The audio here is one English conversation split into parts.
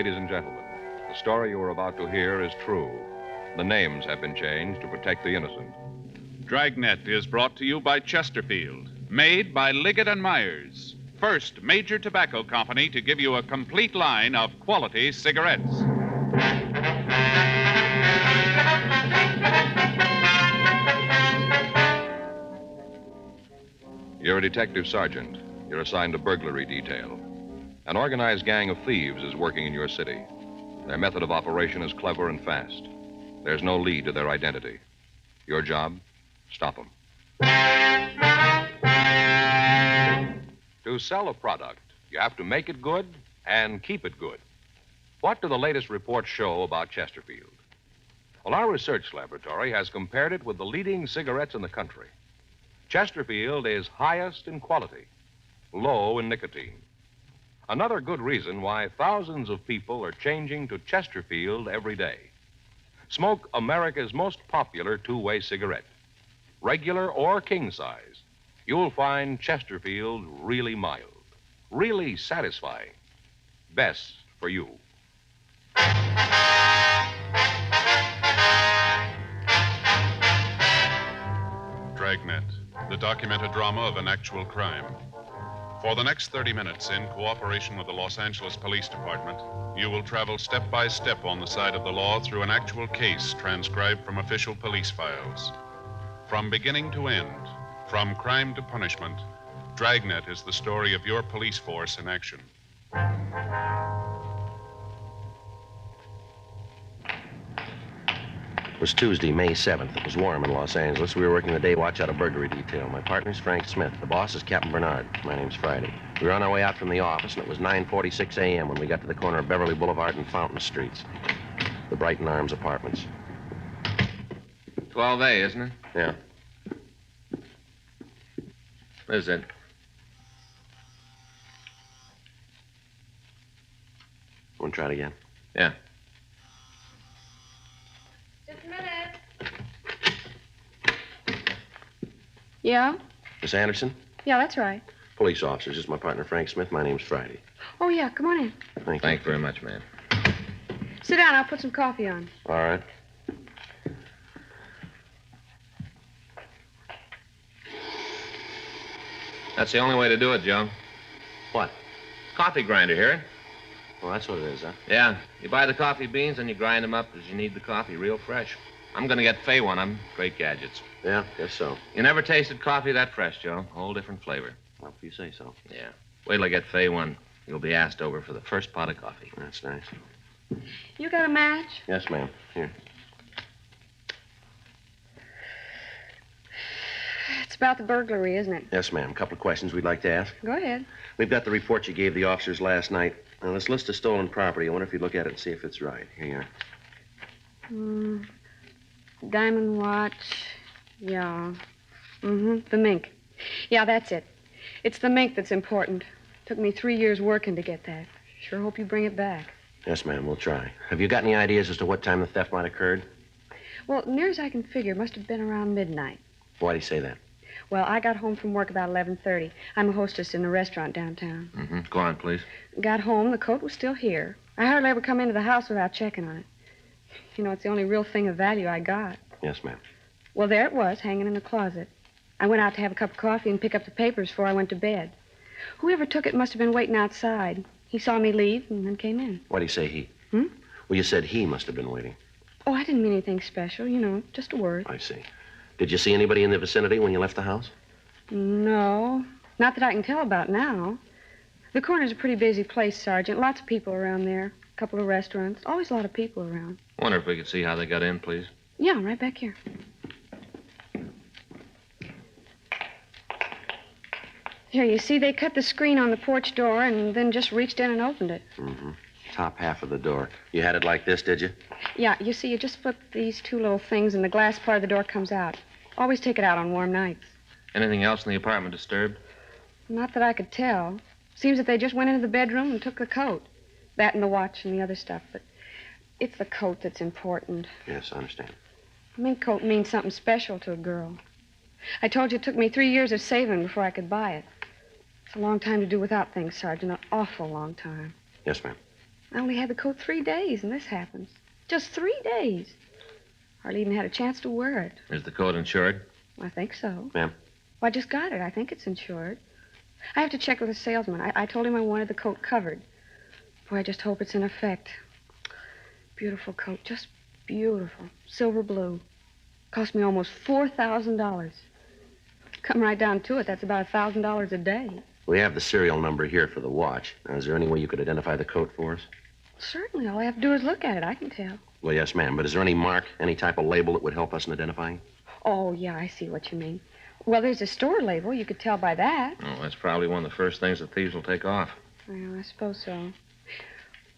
Ladies and gentlemen, the story you are about to hear is true. The names have been changed to protect the innocent. Dragnet is brought to you by Chesterfield, made by Liggett & Myers, first major tobacco company to give you a complete line of quality cigarettes. You're a detective sergeant. You're assigned to burglary detail. An organized gang of thieves is working in your city. Their method of operation is clever and fast. There's no lead to their identity. Your job? Stop them. To sell a product, you have to make it good and keep it good. What do the latest reports show about Chesterfield? Well, our research laboratory has compared it with the leading cigarettes in the country. Chesterfield is highest in quality, low in nicotine. Another good reason why thousands of people are changing to Chesterfield every day. Smoke America's most popular two-way cigarette. Regular or king size, you'll find Chesterfield really mild, really satisfying. Best for you. Dragnet, the documented drama of an actual crime. For the next 30 minutes, in cooperation with the Los Angeles Police Department, you will travel step by step on the side of the law through an actual case transcribed from official police files. From beginning to end, from crime to punishment, Dragnet is the story of your police force in action. It was Tuesday, May 7th. It was warm in Los Angeles. We were working the day watch out of burglary detail. My partner's Frank Smith. The boss is Captain Bernard. My name's Friday. We were on our way out from the office, and it was 9:46 a.m. when we got to the corner of Beverly Boulevard and Fountain Streets. The Brighton Arms Apartments. 12A, isn't it? Yeah. Is it? Want to try it again? Yeah. Just a minute. Yeah? Miss Anderson? Yeah, that's right. Police officers. This is my partner, Frank Smith. My name's Friday. Oh, yeah, come on in. Thank you. Thanks very much, ma'am. Sit down, I'll put some coffee on. All right. That's the only way to do it, Joe. What? Coffee grinder, hear? Well, that's what it is, huh? Yeah. You buy the coffee beans and you grind them up as you need the coffee, real fresh. I'm going to get Fay one of them. Great gadgets. Yeah, guess so. You never tasted coffee that fresh, Joe. Whole different flavor. Well, if you say so. Yeah. Wait till I get Fay one. You'll be asked over for the first pot of coffee. That's nice. You got a match? Yes, ma'am. Here. It's about the burglary, isn't it? Yes, ma'am. A couple of questions we'd like to ask. Go ahead. We've got the report you gave the officers last night. Now, this list of stolen property, I wonder if you'd look at it and see if it's right. Here you are. Diamond watch. Yeah. The mink. Yeah, that's it. It's the mink that's important. Took me 3 years working to get that. Sure hope you bring it back. Yes, ma'am. We'll try. Have you got any ideas as to what time the theft might have occurred? Well, near as I can figure, it must have been around midnight. Why do you say that? Well, I got home from work about 11:30. I'm a hostess in a restaurant downtown. Go on, please. Got home, the coat was still here. I hardly ever come into the house without checking on it. You know, it's the only real thing of value I got. Yes, ma'am. Well, there it was, hanging in the closet. I went out to have a cup of coffee and pick up the papers before I went to bed. Whoever took it must have been waiting outside. He saw me leave and then came in. Why do you say he? Hmm? Well, you said he must have been waiting. Oh, I didn't mean anything special, you know, just a word. I see. Did you see anybody in the vicinity when you left the house? No, not that I can tell about now. The corner's a pretty busy place, Sergeant. Lots of people around there. A couple of restaurants. Always a lot of people around. Wonder if we could see how they got in, please. Yeah, right back here. Here, you see, they cut the screen on the porch door and then just reached in and opened it. Top half of the door. You had it like this, did you? Yeah, you see, you just flip these two little things and the glass part of the door comes out. Always take it out on warm nights. Anything else in the apartment disturbed? Not that I could tell. Seems that they just went into the bedroom and took the coat. That and the watch and the other stuff, but it's the coat that's important. Yes, I understand. A mink coat means something special to a girl. I told you it took me 3 years of saving before I could buy it. It's a long time to do without things, Sergeant. An awful long time. Yes, ma'am. I only had the coat 3 days, and this happens. Just 3 days. Hardly even had a chance to wear it. Is the coat insured? I think so. Ma'am? Well, I just got it. I think it's insured. I have to check with the salesman. I told him I wanted the coat covered. Boy, I just hope it's in effect. Beautiful coat, just beautiful. Silver blue. Cost me almost $4,000. Come right down to it, that's about $1,000 a day. We have the serial number here for the watch. Now, is there any way you could identify the coat for us? Certainly. All I have to do is look at it. I can tell. Well, yes, ma'am. But is there any mark, any type of label that would help us in identifying? Oh, yeah, I see what you mean. Well, there's a store label. You could tell by that. Oh, that's probably one of the first things the thieves will take off. Well, I suppose so.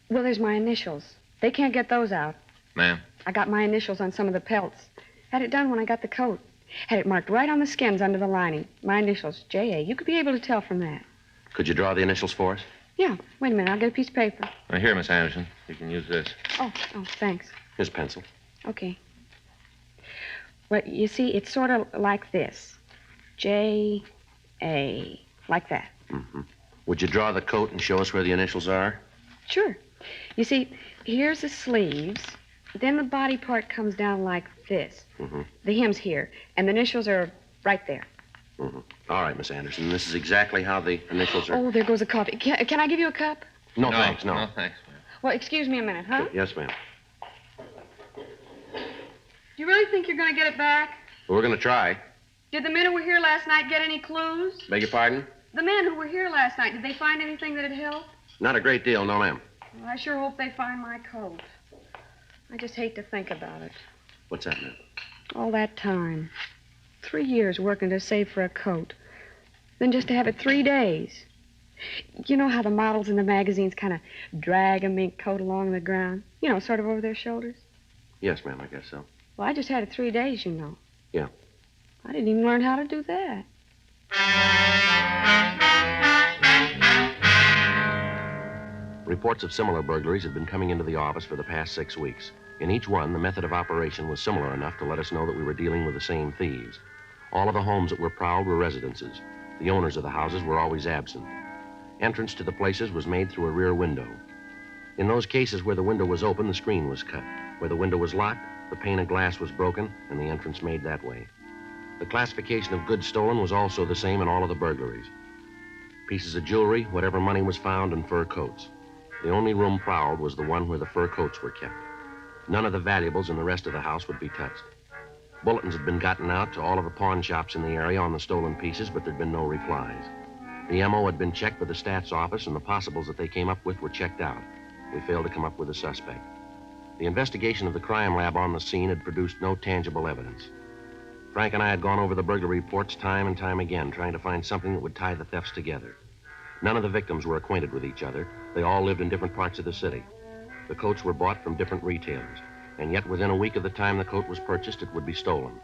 Well, there's my initials. They can't get those out. Ma'am? I got my initials on some of the pelts. Had it done when I got the coat. Had it marked right on the skins under the lining. My initials, J.A. You could be able to tell from that. Could you draw the initials for us? Yeah. Wait a minute. I'll get a piece of paper. Here, Miss Anderson. You can use this. Oh, thanks. Here's a pencil. Okay. Well, you see, it's sort of like this. J.A. Like that. Mm-hmm. Would you draw the coat and show us where the initials are? Sure. You see, here's the sleeves. Then the body part comes down like this. Mm-hmm. The hem's here, and the initials are right there. Mm-hmm. All right, Miss Anderson. This is exactly how the initials are. Oh, there goes a coffee. Can I give you a cup? No, thanks, no. No, thanks, ma'am. Well, excuse me a minute, huh? Yes, ma'am. Do you really think you're going to get it back? Well, we're going to try. Did the men who were here last night get any clues? Beg your pardon? The men who were here last night, did they find anything that'd help? Not a great deal, no, ma'am. Well, I sure hope they find my coat. I just hate to think about it. What's that, ma'am? All that time. 3 years working to save for a coat. Then just to have it 3 days. You know how the models in the magazines kind of drag a mink coat along the ground? You know, sort of over their shoulders? Yes, ma'am, I guess so. Well, I just had it 3 days, you know. Yeah. I didn't even learn how to do that. Reports of similar burglaries had been coming into the office for the past 6 weeks. In each one, the method of operation was similar enough to let us know that we were dealing with the same thieves. All of the homes that were prowled were residences. The owners of the houses were always absent. Entrance to the places was made through a rear window. In those cases where the window was open, the screen was cut. Where the window was locked, the pane of glass was broken and the entrance made that way. The classification of goods stolen was also the same in all of the burglaries. Pieces of jewelry, whatever money was found, and fur coats. The only room prowled was the one where the fur coats were kept. None of the valuables in the rest of the house would be touched. Bulletins had been gotten out to all of the pawn shops in the area on the stolen pieces, but there'd been no replies. The M.O. had been checked with the stats office, and the possibles that they came up with were checked out. We failed to come up with a suspect. The investigation of the crime lab on the scene had produced no tangible evidence. Frank and I had gone over the burglary reports time and time again, trying to find something that would tie the thefts together. None of the victims were acquainted with each other. They all lived in different parts of the city. The coats were bought from different retailers, and yet within a week of the time the coat was purchased, it would be stolen.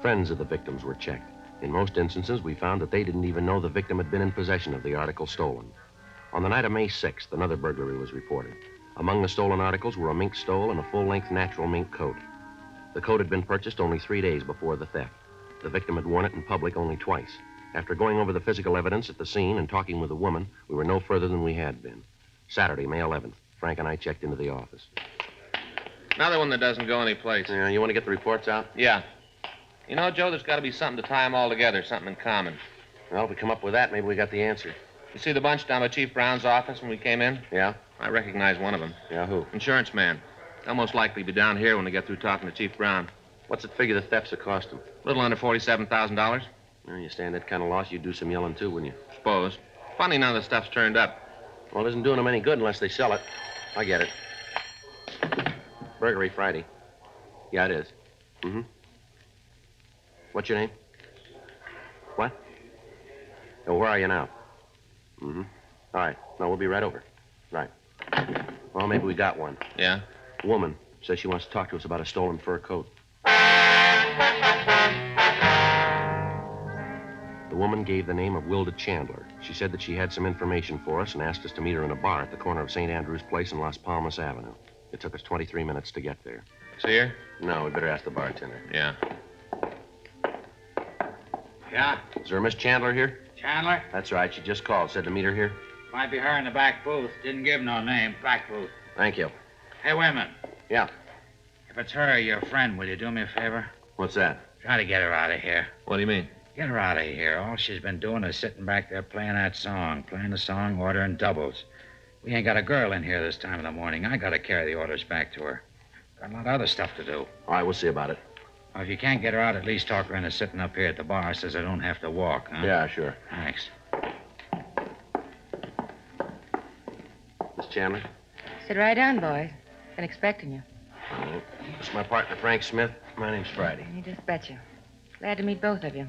Friends of the victims were checked. In most instances, we found that they didn't even know the victim had been in possession of the article stolen. On the night of May 6th, another burglary was reported. Among the stolen articles were a mink stole and a full-length natural mink coat. The coat had been purchased only 3 days before the theft. The victim had worn it in public only twice. After going over the physical evidence at the scene and talking with the woman, we were no further than we had been. Saturday, May 11th, Frank and I checked into the office. Another one that doesn't go anyplace. Yeah, you want to get the reports out? Yeah. You know, Joe, there's got to be something to tie them all together, something in common. Well, if we come up with that, maybe we got the answer. You see the bunch down by Chief Brown's office when we came in? Yeah? I recognize one of them. Yeah, who? Insurance man. They'll most likely be down here when they get through talking to Chief Brown. What's it figure the thefts have cost him? A little under $47,000. Well, you stand that kind of loss, you'd do some yelling, too, wouldn't you? Suppose. Funny none of the stuff's turned up. Well, it isn't doing them any good unless they sell it. I get it. Burglary Friday. Yeah, it is. Mm-hmm. What's your name? What? Oh, where are you now? Mm-hmm. All right. No, we'll be right over. Right. Well, maybe we got one. Yeah? Woman says she wants to talk to us about a stolen fur coat. The woman gave the name of Wilda Chandler. She said that she had some information for us and asked us to meet her in a bar at the corner of St. Andrew's Place and Las Palmas Avenue. It took us 23 minutes to get there. See her? No, we better ask the bartender. Yeah. Yeah? Is there a Miss Chandler here? Chandler? That's right. She just called. Said to meet her here. Might be her in the back booth. Didn't give no name. Back booth. Thank you. Hey, wait a minute. Yeah. If it's her, your friend, will you do me a favor? What's that? Try to get her out of here. What do you mean? Get her out of here. All she's been doing is sitting back there playing that song. Playing the song, ordering doubles. We ain't got a girl in here this time of the morning. I gotta carry the orders back to her. Got a lot of other stuff to do. All right, we'll see about it. Well, if you can't get her out, at least talk her into sitting up here at the bar. Says I don't have to walk, huh? Yeah, sure. Thanks. Miss Chandler? Sit right down, boys. Been expecting you. All right. This is my partner, Frank Smith. My name's Friday. You just betcha. Glad to meet both of you.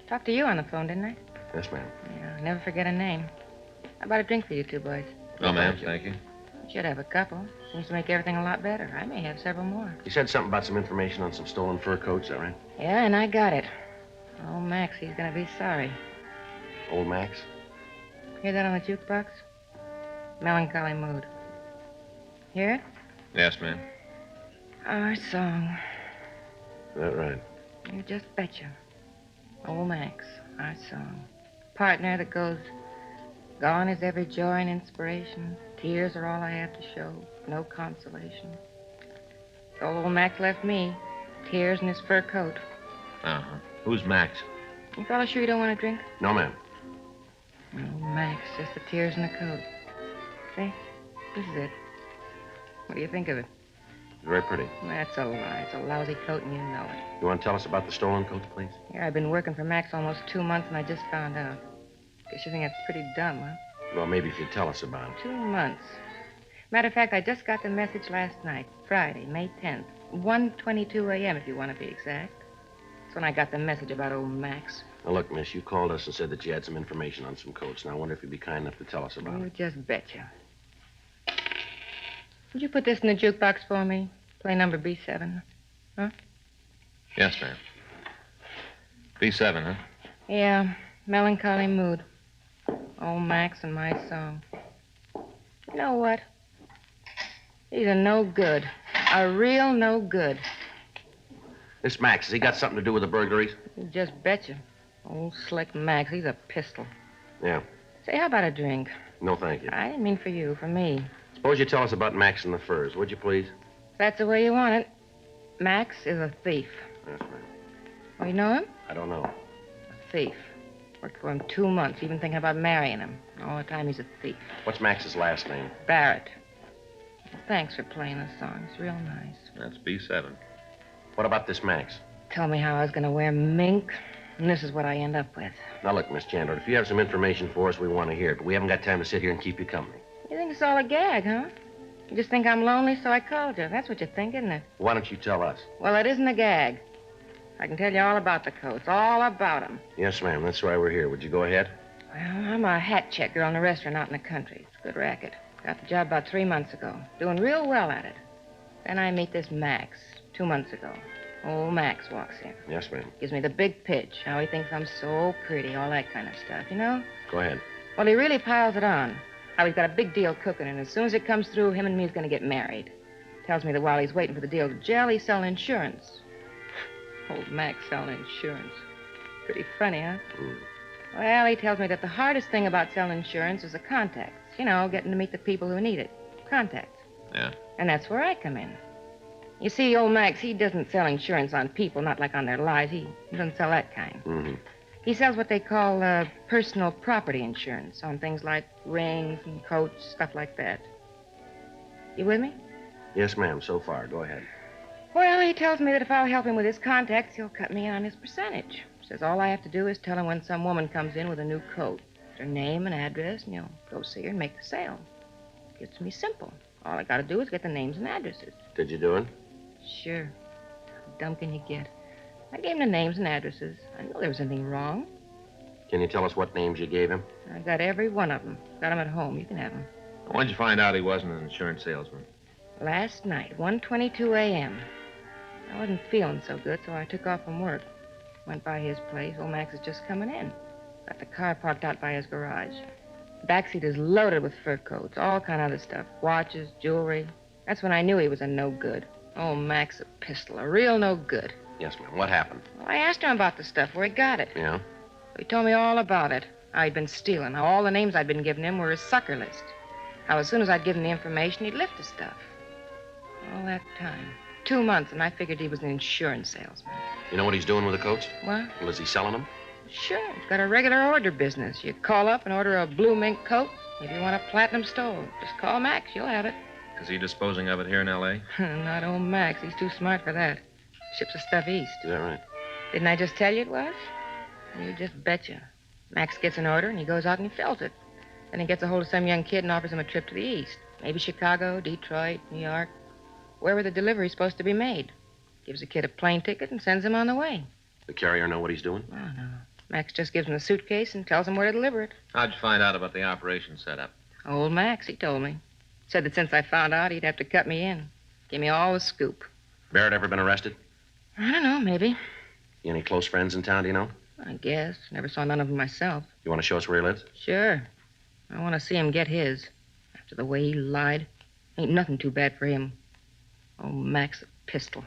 Talked to you on the phone, didn't I? Yes, ma'am. Yeah, I never forget a name. How about a drink for you two boys? No, ma'am. Thank you. You should have a couple. Seems to make everything a lot better. I may have several more. You said something about some information on some stolen fur coats, is that right? Yeah, and I got it. Oh, Max, he's gonna be sorry. Old Max? Hear that on the jukebox? Melancholy mood. Hear it? Yes, ma'am. Our song. Is that right? You just betcha. Old Max, our song. Partner that goes, gone is every joy and inspiration. Tears are all I have to show. No consolation. So old Max left me. Tears in his fur coat. Uh-huh. Who's Max? You fellas sure you don't want a drink? No, ma'am. Oh, Max, just the tears in the coat. See? This is it. What do you think of it? Very pretty. That's a lie. It's a lousy coat, and you know it. You want to tell us about the stolen coats, please? Here, I've been working for Max almost 2 months, and I just found out. Guess you think that's pretty dumb, huh? Well, maybe if you'd tell us about it. 2 months. Matter of fact, I just got the message last night, Friday, May 10th. 1:22 a.m., if you want to be exact. That's when I got the message about old Max. Now, look, miss, you called us and said that you had some information on some coats. Now, I wonder if you'd be kind enough to tell us about You it. just betcha. Would you put this in the jukebox for me? Play number B7. Huh? Yes, ma'am. B7, huh? Yeah, melancholy mood. Old Max and my song. You know what? He's a no good. A real no good. This Max, has he got something to do with the burglaries? You just betcha. Old slick Max, he's a pistol. Yeah. Say, how about a drink? No, thank you. I didn't mean for you, for me. Suppose you tell us about Max and the furs, would you, please? If that's the way you want it. Max is a thief. Yes, ma'am. Oh, you know him? I don't know. A thief. Worked for him 2 months, even thinking about marrying him. All the time he's a thief. What's Max's last name? Barrett. Well, thanks for playing the song. It's real nice. That's B7. What about this Max? Told me how I was going to wear mink, and this is what I end up with. Now, look, Miss Chandler, if you have some information for us, we want to hear it, but we haven't got time to sit here and keep you company. You think it's all a gag, huh? You just think I'm lonely, so I called you. That's what you think, isn't it? Why don't you tell us? Well, it isn't a gag. I can tell you all about the coats, all about them. Yes, ma'am. That's why we're here. Would you go ahead? Well, I'm a hat check girl in a restaurant out in the country. It's a good racket. Got the job about 3 months ago. Doing real well at it. Then I meet this Max 2 months ago. Old Max walks in. Yes, ma'am. Gives me the big pitch, how he thinks I'm so pretty, all that kind of stuff, you know? Go ahead. Well, he really piles it on. How he's got a big deal cooking, and as soon as it comes through, him and me is going to get married. Tells me that while he's waiting for the deal to gel, he's selling insurance. Old Max selling insurance. Pretty funny, huh? Mm. Well, he tells me that the hardest thing about selling insurance is the contacts. You know, getting to meet the people who need it. Contacts. Yeah. And that's where I come in. You see, old Max, he doesn't sell insurance on people, not like on their lives. He doesn't sell that kind. Mm-hmm. He sells what they call personal property insurance on things like rings and coats, stuff like that. You with me? Yes, ma'am. So far. Go ahead. Well, he tells me that if I'll help him with his contacts, he'll cut me in on his percentage. Says all I have to do is tell him when some woman comes in with a new coat, her name and address, and he'll go see her and make the sale. It's me simple. All I got to do is get the names and addresses. Did you do it? Sure. How dumb can you get? I gave him the names and addresses. I knew there was anything wrong. Can you tell us what names you gave him? I got every one of them. Got them at home. You can have them. When'd you find out he wasn't an insurance salesman? Last night, 1:22 a.m. I wasn't feeling so good, so I took off from work. Went by his place. Old Max is just coming in. Got the car parked out by his garage. The backseat is loaded with fur coats, all kind of other stuff. Watches, jewelry. That's when I knew he was a no good. Old Max, a pistol. A real no good. Yes, ma'am. What happened? Well, I asked him about the stuff, where he got it. Yeah? He told me all about it. How he'd been stealing. How all the names I'd been giving him were his sucker list. How as soon as I'd give him the information, he'd lift the stuff. All that time. 2 months, and I figured he was an insurance salesman. You know what he's doing with the coats? What? Well, is he selling them? Sure. He's got a regular order business. You call up and order a blue mink coat. If you want a platinum stole, just call Max. You'll have it. Is he disposing of it here in L.A.? Not old Max. He's too smart for that. Ships the stuff east. Is that right? Didn't I just tell you it was? You just betcha. Max gets an order, and he goes out and he fills it. Then he gets a hold of some young kid and offers him a trip to the east. Maybe Chicago, Detroit, New York. Wherever the delivery's supposed to be made. Gives the kid a plane ticket and sends him on the way. The carrier know what he's doing? Oh, no. Max just gives him the suitcase and tells him where to deliver it. How'd you find out about the operation setup? Old Max, he told me. Said that since I found out, he'd have to cut me in. Give me all the scoop. Barrett ever been arrested? I don't know, maybe. You any close friends in town, do you know? I guess. Never saw none of them myself. You want to show us where he lives? Sure. I want to see him get his. After the way he lied. Ain't nothing too bad for him. Oh, Max, a pistol.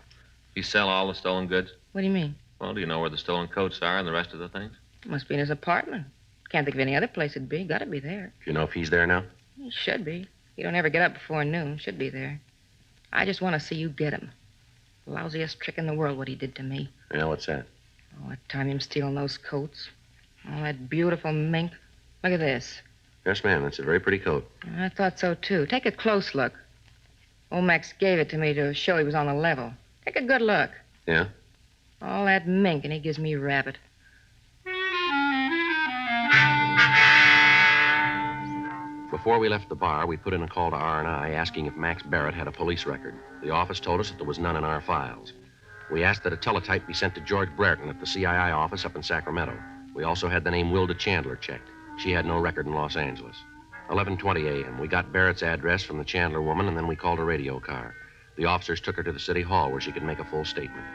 You sell all the stolen goods? What do you mean? Well, do you know where the stolen coats are and the rest of the things? Must be in his apartment. Can't think of any other place it'd be. Gotta be there. Do you know if he's there now? He should be. He don't ever get up before noon. Should be there. I just want to see you get him. Lousiest trick in the world, what he did to me. Yeah, what's that? Oh, that time him stealing those coats. Oh, that beautiful mink. Look at this. Yes, ma'am. That's a very pretty coat. I thought so, too. Take a close look. Old Max gave it to me to show he was on the level. Take a good look. Yeah? All that mink, and he gives me rabbit. Before we left the bar, we put in a call to R&I asking if Max Barrett had a police record. The office told us that there was none in our files. We asked that a teletype be sent to George Brereton at the CII office up in Sacramento. We also had the name Wilda Chandler checked. She had no record in Los Angeles. 11:20 a.m. We got Barrett's address from the Chandler woman, and then we called a radio car. The officers took her to the city hall where she could make a full statement.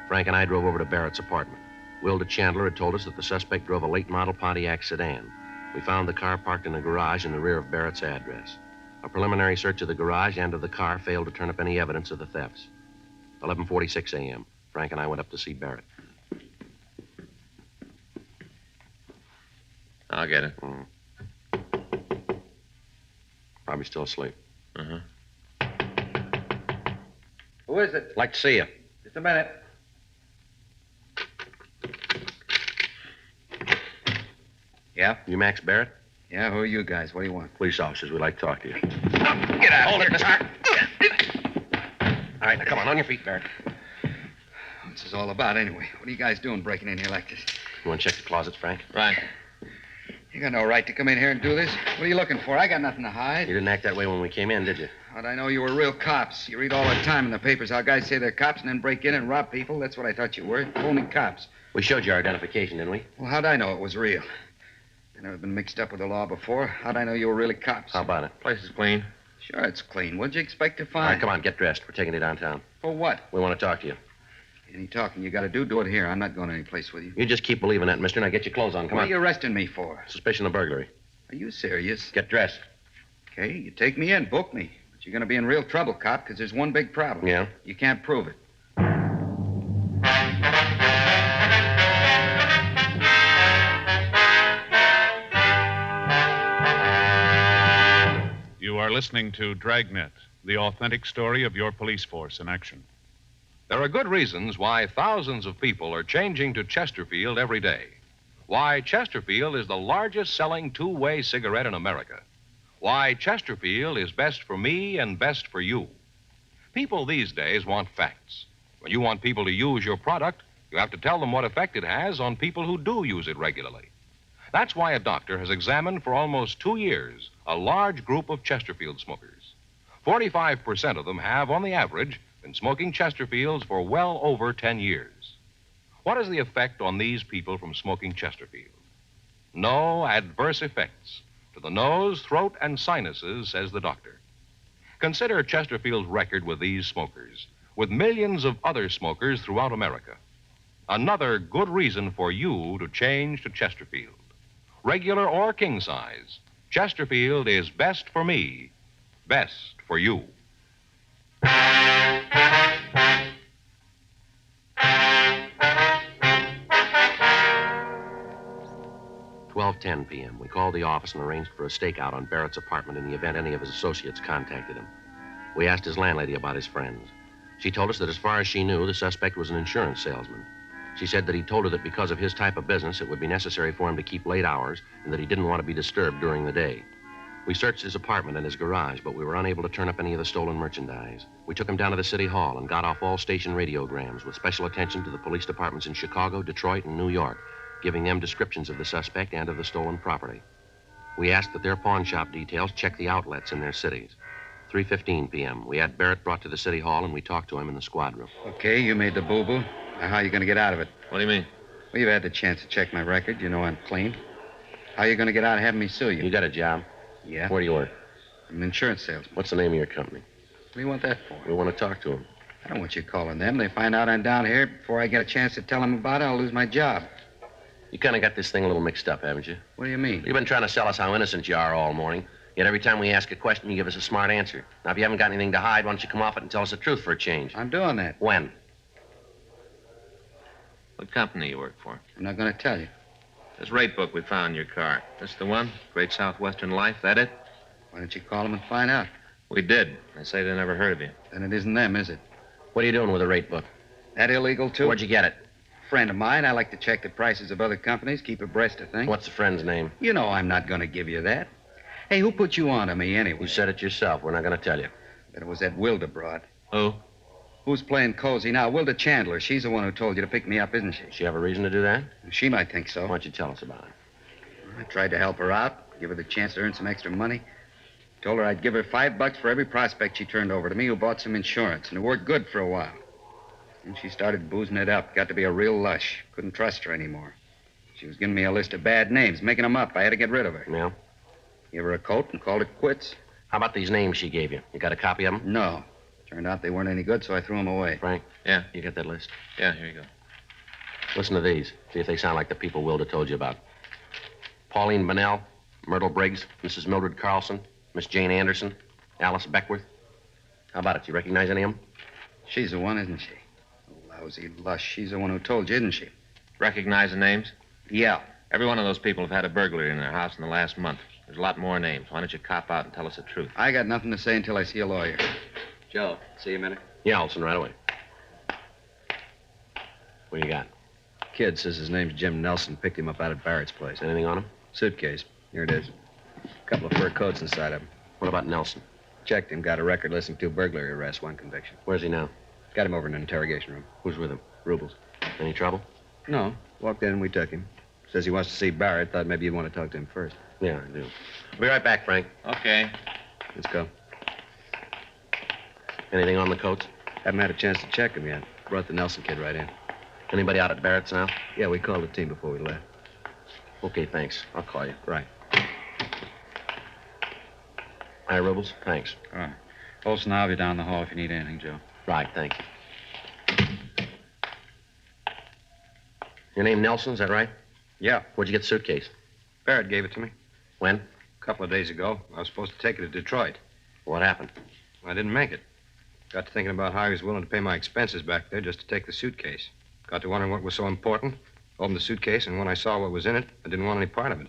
Frank and I drove over to Barrett's apartment. Wilda Chandler had told us that the suspect drove a late model Pontiac sedan. We found the car parked in a garage in the rear of Barrett's address. A preliminary search of the garage and of the car failed to turn up any evidence of the thefts. 11:46 a.m. Frank and I went up to see Barrett. I'll get it. Probably still asleep. Uh-huh. Who is it? Like to see you. Just a minute. Yeah? You Max Barrett? Yeah, who are you guys? What do you want? Police officers. We'd like to talk to you. Get out. Hold it, mister. All right, now come on your feet, Barrett. What's this all about, anyway? What are you guys doing breaking in here like this? You want to check the closets, Frank? Right. You got no right to come in here and do this. What are you looking for? I got nothing to hide. You didn't act that way when we came in, did you? How'd I know you were real cops? You read all the time in the papers how guys say they're cops and then break in and rob people. That's what I thought you were. Phony cops. We showed you our identification, didn't we? Well, how'd I know it was real? I've never been mixed up with the law before. How'd I know you were really cops? How about it? Place is clean. Sure, it's clean. What'd you expect to All find? right, come on, get dressed. We're taking you downtown. For what? We want to talk to you. Any talking you got to do it here. I'm not going any place with you. You just keep believing that, mister. Now get your clothes on. Come What on. are you arresting me for? Suspicion of burglary. Are you serious? Get dressed. Okay, you take me in, book me. But you're going to be in real trouble, cop, because there's one big problem. Yeah? You can't prove it. You are listening to Dragnet, the authentic story of your police force in action. There are good reasons why thousands of people are changing to Chesterfield every day. Why Chesterfield is the largest selling two-way cigarette in America. Why Chesterfield is best for me and best for you. People these days want facts. When you want people to use your product, you have to tell them what effect it has on people who do use it regularly. That's why a doctor has examined for almost 2 years a large group of Chesterfield smokers. 45% of them have, on the average, been smoking Chesterfields for well over 10 years. What is the effect on these people from smoking Chesterfield? No adverse effects to the nose, throat, and sinuses, says the doctor. Consider Chesterfield's record with these smokers, with millions of other smokers throughout America. Another good reason for you to change to Chesterfield. Regular or king size, Chesterfield is best for me, best for you. 12:10 p.m. We called the office and arranged for a stakeout on Barrett's apartment in the event any of his associates contacted him. We asked his landlady about his friends. She told us that as far as she knew, the suspect was an insurance salesman. She said that he told her that because of his type of business, it would be necessary for him to keep late hours and that he didn't want to be disturbed during the day. We searched his apartment and his garage, but we were unable to turn up any of the stolen merchandise. We took him down to the city hall and got off all station radiograms with special attention to the police departments in Chicago, Detroit, and New York, giving them descriptions of the suspect and of the stolen property. We asked that their pawn shop details check the outlets in their cities. 3:15 p.m. We had Barrett brought to the city hall, and we talked to him in the squad room. Okay, you made the boo-boo. Now, how are you going to get out of it? What do you mean? Well, you've had the chance to check my record. You know I'm clean. How are you going to get out of having me sue you? You got a job? Yeah. Where do you work? I'm an insurance salesman. What's the name of your company? What do you want that for? We want to talk to him. I don't want you calling them. They find out I'm down here. Before I get a chance to tell them about it, I'll lose my job. You kind of got this thing a little mixed up, haven't you? What do you mean? You've been trying to sell us how innocent you are all morning. Yet every time we ask a question, you give us a smart answer. Now, if you haven't got anything to hide, why don't you come off it and tell us the truth for a change? I'm doing that. When? What company you work for? I'm not going to tell you. This rate book we found in your car. This the one? Great Southwestern Life, that it? Why don't you call them and find out? We did. They say they never heard of you. Then it isn't them, is it? What are you doing with the rate book? That illegal, too? Where'd you get it? Friend of mine. I like to check the prices of other companies, keep abreast of things. What's the friend's name? You know I'm not going to give you that. Hey, who put you on to me anyway? You said it yourself. We're not going to tell you. That it was that Wilda broad. Who? Who's playing cozy now? Wilda Chandler. She's the one who told you to pick me up, isn't she? She have a reason to do that? She might think so. Why don't you tell us about it? I tried to help her out, give her the chance to earn some extra money. Told her I'd give her $5 for every prospect she turned over to me who bought some insurance, and it worked good for a while. And she started boozing it up. Got to be a real lush. Couldn't trust her anymore. She was giving me a list of bad names, making them up. I had to get rid of her. Yeah? Gave her a coat and called it quits. How about these names she gave you? You got a copy of them? No. Turned out they weren't any good, so I threw them away. Frank? Yeah. You got that list? Yeah, here you go. Listen to these. See if they sound like the people Wilda told you about. Pauline Bunnell, Myrtle Briggs, Mrs. Mildred Carlson, Miss Jane Anderson, Alice Beckworth. How about it? You recognize any of them? She's the one, isn't she? Lousy lush. She's the one who told you, isn't she? Recognize the names? Yeah. Every one of those people have had a burglary in their house in the last month. There's a lot more names. Why don't you cop out and tell us the truth? I got nothing to say until I see a lawyer. Joe, see you a minute. Yeah, Olson, right away. What do you got? Kid says his name's Jim Nelson. Picked him up out at Barrett's place. Anything on him? Suitcase. Here it is. A couple of fur coats inside of him. What about Nelson? Checked him. Got a record listing 2 burglary arrests, 1 conviction. Where's he now? Got him over in an interrogation room. Who's with him? Rubles. Any trouble? No. Walked in and we took him. Says he wants to see Barrett. Thought maybe you'd want to talk to him first. Yeah, I do. I'll be right back, Frank. Okay. Let's go. Anything on the coats? Haven't had a chance to check him yet. Brought the Nelson kid right in. Anybody out at Barrett's now? Yeah, we called the team before we left. Okay, thanks. I'll call you. Right. Hi, Rubles. Thanks. All right. Olson, I'll be down the hall if you need anything, Joe. Right, thank you. Your name Nelson, is that right? Yeah. Where'd you get the suitcase? Barrett gave it to me When? a couple of days ago. I was supposed to take it to Detroit. What happened? I didn't make it. Got to thinking about how he was willing to pay my expenses back there just to take the suitcase. Got to wondering what was so important. Opened the suitcase, and when I saw what was in it, I didn't want any part of it.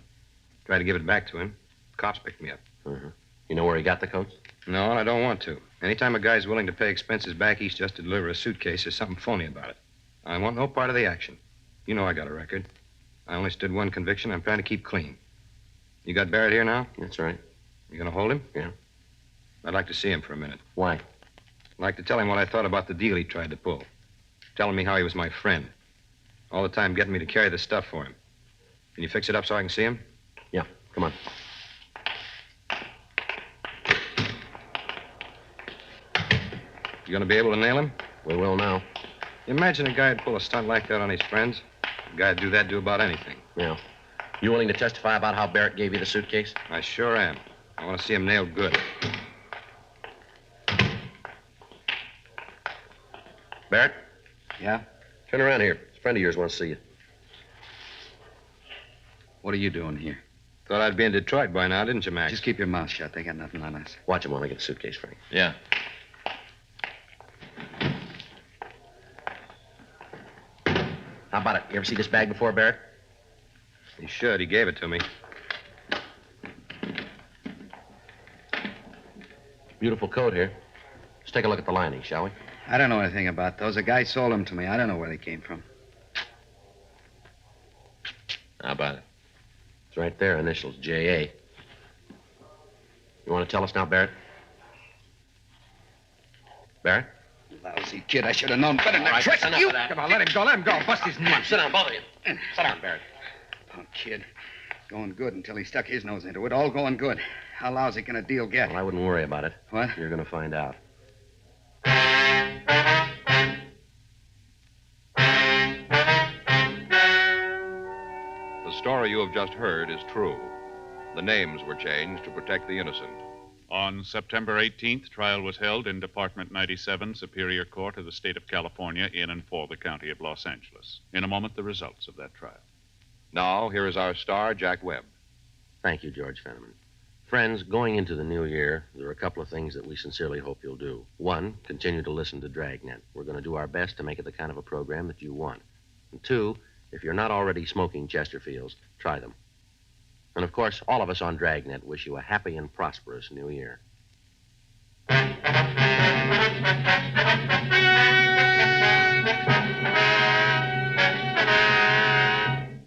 Tried to give it back to him. Cops picked me up. Uh-huh. You know where he got the coats? No, and I don't want to. Anytime a guy's willing to pay expenses back east just to deliver a suitcase, there's something phony about it. I want no part of the action. You know I got a record. I only stood 1 conviction. I'm trying to keep clean. You got Barrett here now? That's right. You gonna hold him? Yeah. I'd like to see him for a minute. Why? I'd like to tell him what I thought about the deal he tried to pull. Telling me how he was my friend. All the time getting me to carry the stuff for him. Can you fix it up so I can see him? Yeah, come on. You gonna be able to nail him? We will now. Imagine a guy would pull a stunt like that on his friends. A guy'd do that, do about anything. Yeah. You willing to testify about how Barrett gave you the suitcase? I sure am. I want to see him nailed good. Barrett? Yeah? Turn around here. A friend of yours wants to see you. What are you doing here? Thought I'd be in Detroit by now, didn't you, Max? Just keep your mouth shut. They got nothing on us. Watch him while I get the suitcase, Frank. Yeah. How about it? You ever see this bag before, Barrett? He should. He gave it to me. Beautiful coat here. Let's take a look at the lining, shall we? I don't know anything about those. A guy sold them to me. I don't know where they came from. How about it? It's right there, initials J.A. You want to tell us now, Barrett? Barrett? Lousy kid. I should have known better than All right, that trick. enough You... of that. Come on, let him go. Let him go. Bust his nuts. Sit down, both of you. Sit down, Barrett. Punk kid. Going good until he stuck his nose into it. All going good. How lousy can a deal get? Well, I wouldn't worry about it. What? You're going to find out. The story you have just heard is true. The names were changed to protect the innocent. On September 18th, trial was held in Department 97, Superior Court of the State of California, in and for the County of Los Angeles. In a moment, the results of that trial. Now, here is our star, Jack Webb. Thank you, George Fenneman. Friends, going into the new year, there are a couple of things that we sincerely hope you'll do. One, continue to listen to Dragnet. We're going to do our best to make it the kind of a program that you want. And two, if you're not already smoking Chesterfields, try them. And of course, all of us on Dragnet wish you a happy and prosperous new year.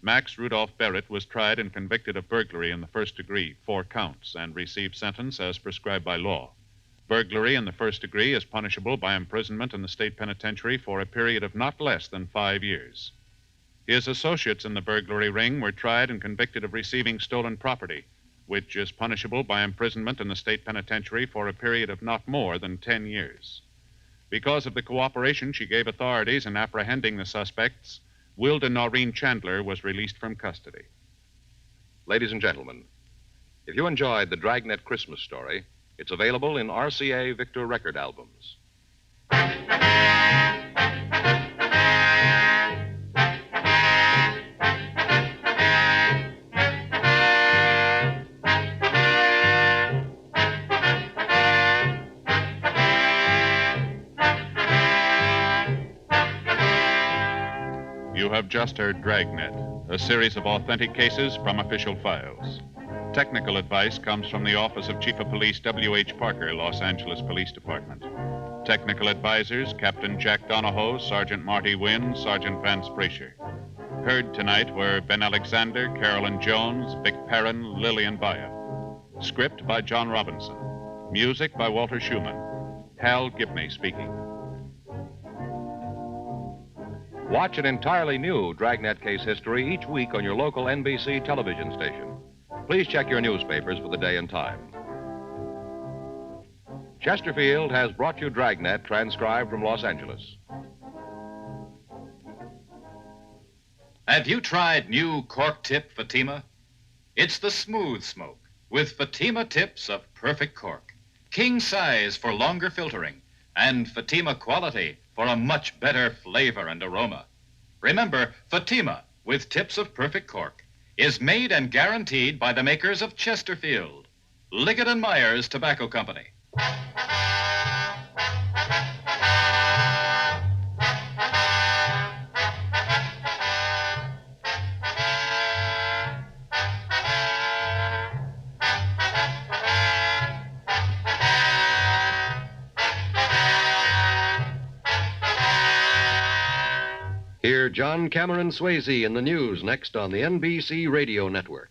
Max Rudolph Barrett was tried and convicted of burglary in the first degree, 4 counts, and received sentence as prescribed by law. Burglary in the first degree is punishable by imprisonment in the state penitentiary for a period of not less than 5 years. His associates in the burglary ring were tried and convicted of receiving stolen property, which is punishable by imprisonment in the state penitentiary for a period of not more than 10 years. Because of the cooperation she gave authorities in apprehending the suspects, Wilda Noreen Chandler was released from custody. Ladies and gentlemen, if you enjoyed the Dragnet Christmas story, it's available in RCA Victor record albums. You have just heard Dragnet, a series of authentic cases from official files. Technical advice comes from the Office of Chief of Police W.H. Parker, Los Angeles Police Department. Technical advisors, Captain Jack Donahoe, Sergeant Marty Wynn, Sergeant Vance Brasher. Heard tonight were Ben Alexander, Carolyn Jones, Vic Perrin, Lillian Baia. Script by John Robinson. Music by Walter Schumann. Hal Gibney speaking. Watch an entirely new Dragnet case history each week on your local NBC television station. Please check your newspapers for the day and time. Chesterfield has brought you Dragnet, transcribed from Los Angeles. Have you tried new cork tip Fatima? It's the smooth smoke with Fatima tips of perfect cork. King size for longer filtering and Fatima quality for a much better flavor and aroma. Remember, Fatima, with tips of perfect cork, is made and guaranteed by the makers of Chesterfield, Liggett & Myers Tobacco Company. Hear John Cameron Swayze in the news next on the NBC Radio Network.